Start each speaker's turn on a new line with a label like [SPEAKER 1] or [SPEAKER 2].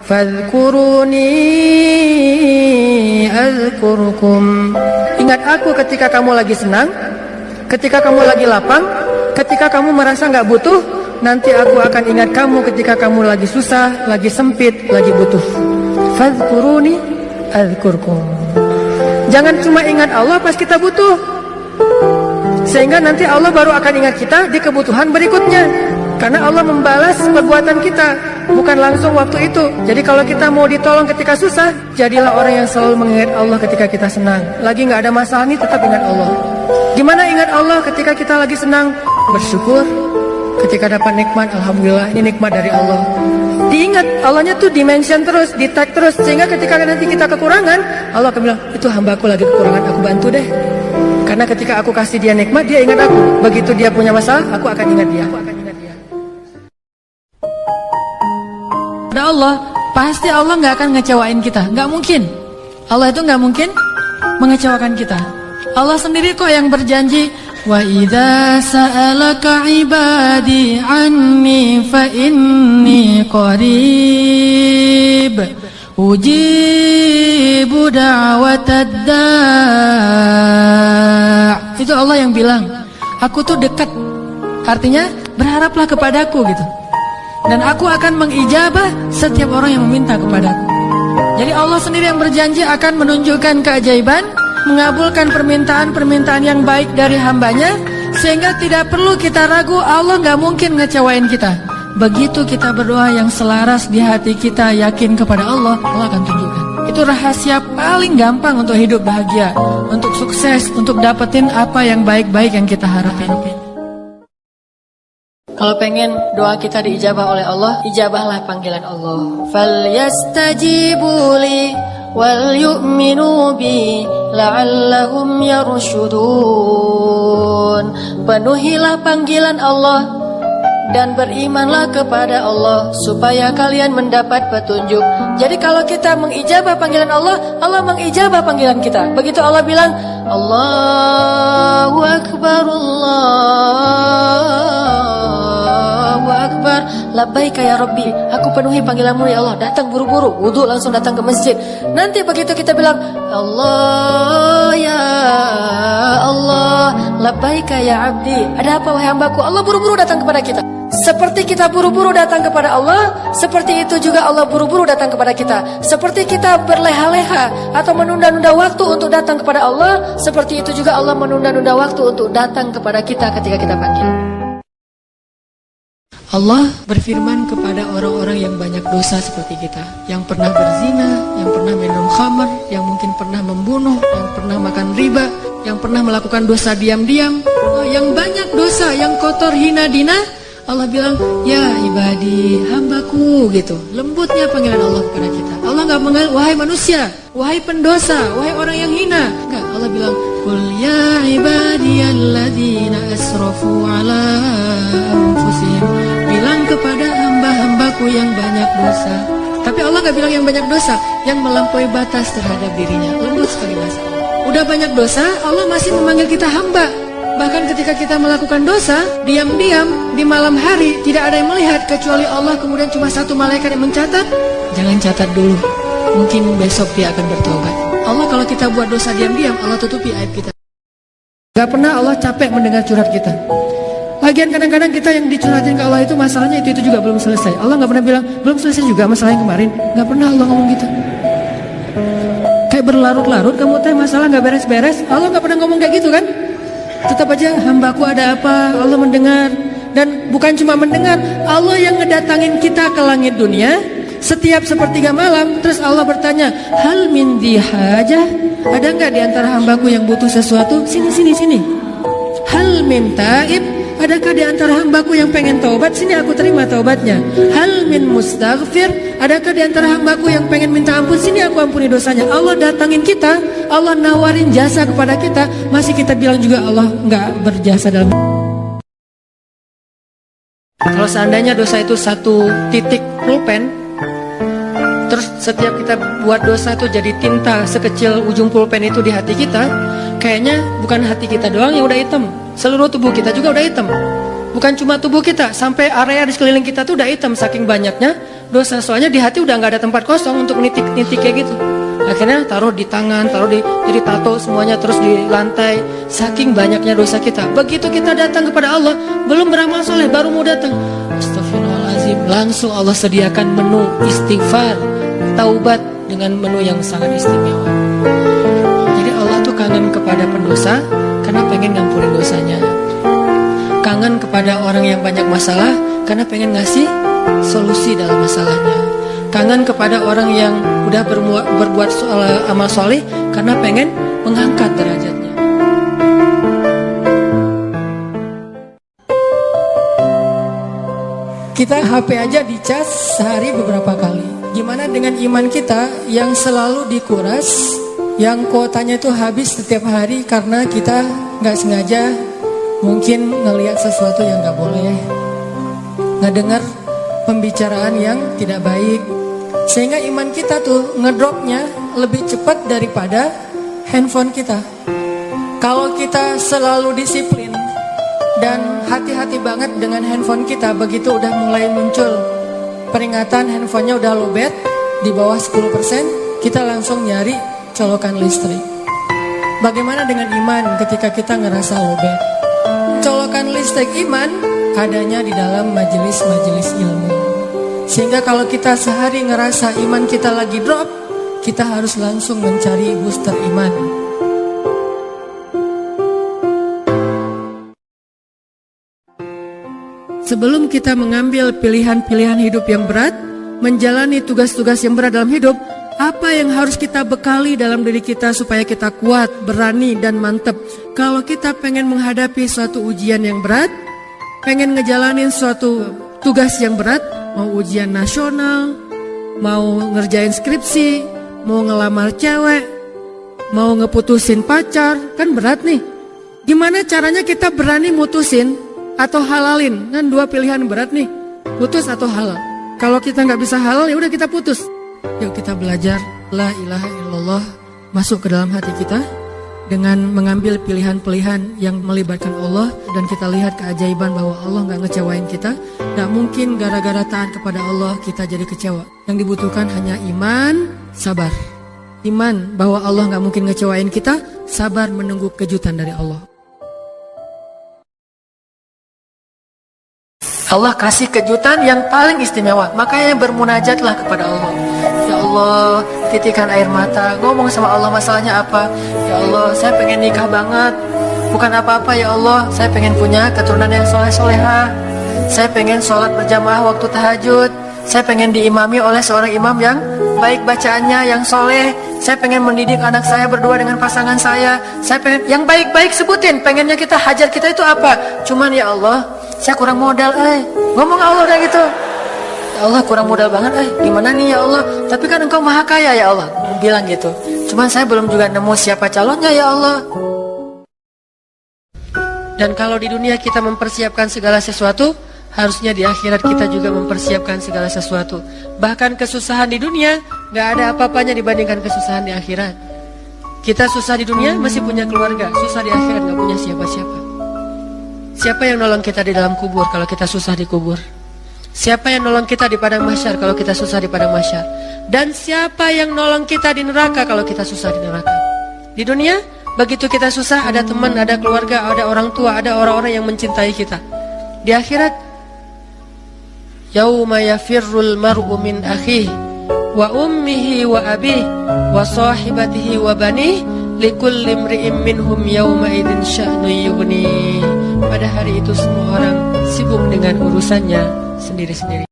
[SPEAKER 1] Fadhkuruni azkurkum. Ingat aku ketika kamu lagi senang, ketika kamu lagi lapang, ketika kamu merasa nggak butuh. Nanti aku akan ingat kamu ketika kamu lagi susah, lagi sempit, lagi butuh. Fadhkuruni azkurkum. Jangan cuma ingat Allah pas kita butuh, sehingga nanti Allah baru akan ingat kita di kebutuhan berikutnya. Karena Allah membalas perbuatan kita, bukan langsung waktu itu. Jadi kalau kita mau ditolong ketika susah, jadilah orang yang selalu mengingat Allah ketika kita senang. Lagi nggak ada masalah nih, tetap ingat Allah. Gimana ingat Allah ketika kita lagi senang? Bersyukur. Ketika dapat nikmat, alhamdulillah, ini nikmat dari Allah. Diingat, Allahnya tuh dimention terus, di tag terus, sehingga ketika nanti kita kekurangan, Allah akan bilang, itu hambaku lagi kekurangan, aku bantu deh. Karena ketika aku kasih dia nikmat, dia ingat aku. Begitu dia punya masalah, aku akan ingat dia. Pada Allah, pasti Allah nggak akan ngecewain kita, nggak mungkin. Allah itu nggak mungkin mengecewakan kita. Allah sendiri kok yang berjanji, wa idza sa'alaka ibadi anni fa inni qarib ujibu da'watad da'. Itu Allah yang bilang, aku tuh dekat. Artinya berharaplah kepadaku gitu. Dan aku akan mengijabah setiap orang yang meminta kepadaku. Jadi Allah sendiri yang berjanji akan menunjukkan keajaiban, mengabulkan permintaan-permintaan yang baik dari hambanya, sehingga tidak perlu kita ragu, Allah gak mungkin ngecewain kita. Begitu kita berdoa yang selaras di hati kita, yakin kepada Allah, Allah akan tunjukkan. Itu rahasia paling gampang untuk hidup bahagia, untuk sukses, untuk dapetin apa yang baik-baik yang kita harapin. Kalau pengen doa kita diijabah oleh Allah, ijabahlah panggilan Allah. Falyastajibu li wal yu'minu bi la'allahum yarshudun. Penuhilah panggilan Allah dan berimanlah kepada Allah supaya kalian mendapat petunjuk. Jadi kalau kita mengijabah panggilan Allah, Allah mengijabah panggilan kita. Begitu Allah bilang, Allahu Akbar, Allahu Akbar, labbaika ya Rabbi, aku penuhi panggilanmu ya Allah. Datang buru-buru, wudu langsung datang ke masjid. Nanti begitu kita bilang, Allah ya Allah, labbaika ya abdi, ada apa wahai hambaku? Allah buru-buru datang kepada kita. Seperti kita buru-buru datang kepada Allah, seperti itu juga Allah buru-buru datang kepada kita. Seperti kita berleha-leha atau menunda-nunda waktu untuk datang kepada Allah, seperti itu juga Allah menunda-nunda waktu untuk datang kepada kita ketika kita panggil. Allah berfirman kepada orang-orang yang banyak dosa seperti kita, yang pernah berzina, yang pernah minum khamar, yang mungkin pernah membunuh, yang pernah makan riba, yang pernah melakukan dosa diam-diam, yang banyak dosa, yang kotor, hina, dina. Allah bilang, ya ibadi, hambaku, gitu. Lembutnya panggilan Allah kepada kita. Allah gak mengenal, wahai manusia, wahai pendosa, wahai orang yang hina. Enggak, Allah bilang, qul ya ibadiyalladzina asrafu ala anfusihim. Bilang kepada hamba-hambaku yang banyak dosa. Tapi Allah gak bilang yang banyak dosa, yang melampaui batas terhadap dirinya. Lembut sekali bahasa Allah. Udah banyak dosa, Allah masih memanggil kita hamba. Bahkan ketika kita melakukan dosa, diam-diam di malam hari, tidak ada yang melihat kecuali Allah, kemudian cuma satu malaikat yang mencatat. Jangan catat dulu, mungkin besok dia akan bertobat. Allah kalau kita buat dosa diam-diam, Allah tutupi aib kita. Gak pernah Allah capek mendengar curhat kita. Lagian kadang-kadang kita yang dicurhatin ke Allah itu masalahnya itu juga belum selesai. Allah gak pernah bilang, belum selesai juga masalah yang kemarin. Gak pernah Allah ngomong gitu. Kayak berlarut-larut kamu teh masalah gak beres-beres. Allah gak pernah ngomong kayak gitu kan. Tetap aja hambaku ada apa, Allah mendengar. Dan bukan cuma mendengar, Allah yang ngedatangin kita ke langit dunia setiap sepertiga malam. Terus Allah bertanya, hal min dihajah, ada nggak di antara hambaku yang butuh sesuatu? Sini. Hal min taib, adakah di antara hambaku yang pengen taubat? Sini aku terima taubatnya. Hal min mustaghfir, adakah di antara hambaku yang pengen minta ampun? Sini aku ampuni dosanya. Allah datangin kita, Allah nawarin jasa kepada kita, masih kita bilang juga Allah nggak berjasa dalam. Kalau seandainya dosa itu satu titik pulpen, terus setiap kita buat dosa itu jadi tinta sekecil ujung pulpen itu di hati kita, kayaknya bukan hati kita doang yang udah hitam, seluruh tubuh kita juga udah hitam. Bukan cuma tubuh kita, sampai area di sekeliling kita tuh udah hitam saking banyaknya dosa. Soalnya di hati udah nggak ada tempat kosong untuk nitik-nitik kayak gitu. Akhirnya taruh di tangan, jadi tato semuanya, terus di lantai. Saking banyaknya dosa kita. Begitu kita datang kepada Allah, belum beramal soleh, baru mau datang, astagfirullahaladzim, langsung Allah sediakan menu istighfar, taubat dengan menu yang sangat istimewa. Jadi Allah tuh kangen kepada pendosa karena pengen ngampunin dosanya. Kangen kepada orang yang banyak masalah karena pengen ngasih solusi dalam masalahnya. Kangen kepada orang yang udah berbuat amal soleh karena pengen mengangkat derajatnya. Kita HP aja dicas sehari beberapa kali. Gimana dengan iman kita yang selalu dikuras, yang kuotanya itu habis setiap hari karena kita nggak sengaja mungkin ngelihat sesuatu yang nggak boleh, ngedengar pembicaraan yang tidak baik, sehingga iman kita tuh ngedropnya lebih cepat daripada handphone kita. Kalau kita selalu disiplin dan hati-hati banget dengan handphone kita, begitu udah mulai muncul peringatan handphonenya udah lowbat di bawah 10%, kita langsung nyari colokan listrik. Bagaimana dengan iman ketika kita ngerasa lowbat? Colokan listrik iman adanya di dalam majelis-majelis ilmu. Sehingga kalau kita sehari ngerasa iman kita lagi drop, kita harus langsung mencari booster iman. Sebelum kita mengambil pilihan-pilihan hidup yang berat, menjalani tugas-tugas yang berat dalam hidup, apa yang harus kita bekali dalam diri kita supaya kita kuat, berani, dan mantep? Kalau kita pengen menghadapi suatu ujian yang berat, pengen ngejalanin suatu tugas yang berat, mau ujian nasional, mau ngerjain skripsi, mau ngelamar cewek, mau ngeputusin pacar, kan berat nih. Gimana caranya kita berani mutusin atau halalin? Kan dua pilihan berat nih, putus atau halal. Kalau kita nggak bisa halal, ya udah kita putus. Yuk kita belajar la ilaha illallah masuk ke dalam hati kita dengan mengambil pilihan-pilihan yang melibatkan Allah, dan kita lihat keajaiban bahwa Allah nggak ngecewain kita. Nggak mungkin gara-gara taat kepada Allah kita jadi kecewa. Yang dibutuhkan hanya iman, sabar. Iman bahwa Allah nggak mungkin ngecewain kita, sabar menunggu kejutan dari Allah. Allah kasih kejutan yang paling istimewa, makanya bermunajatlah kepada Allah. Ya Allah, titikan air mata, ngomong sama Allah masalahnya apa. Ya Allah, saya pengen nikah banget, bukan apa-apa ya Allah, saya pengen punya keturunan yang soleh-soleha. Saya pengen sholat berjamaah waktu tahajud. Saya pengen diimami oleh seorang imam yang baik bacaannya, yang soleh. Saya pengen mendidik anak saya berdua dengan pasangan saya. Saya pengen yang baik-baik, sebutin pengennya kita, hajat kita itu apa. Cuman ya Allah, saya kurang modal, ngomong Allah udah gitu. Ya Allah, kurang modal banget, gimana nih ya Allah? Tapi kan Engkau maha kaya ya Allah, bilang gitu. Cuman saya belum juga nemu siapa calonnya ya Allah. Dan kalau di dunia kita mempersiapkan segala sesuatu, harusnya di akhirat kita juga mempersiapkan segala sesuatu. Bahkan kesusahan di dunia gak ada apa-apanya dibandingkan kesusahan di akhirat. Kita susah di dunia masih punya keluarga, susah di akhirat gak punya siapa-siapa. Siapa yang nolong kita di dalam kubur kalau kita susah di kubur? Siapa yang nolong kita di padang mahsyar kalau kita susah di padang mahsyar? Dan siapa yang nolong kita di neraka kalau kita susah di neraka? Di dunia, begitu kita susah, ada teman, ada keluarga, ada orang tua, ada orang-orang yang mencintai kita. Di akhirat, yauma yafirrul mar'u min akhihi wa ummihi wa abihi wa sahibatihi wa banihi likulli imri'in minhum yauma idzin sya'nun yughni. Pada hari itu semua orang sibuk dengan urusannya sendiri-sendiri.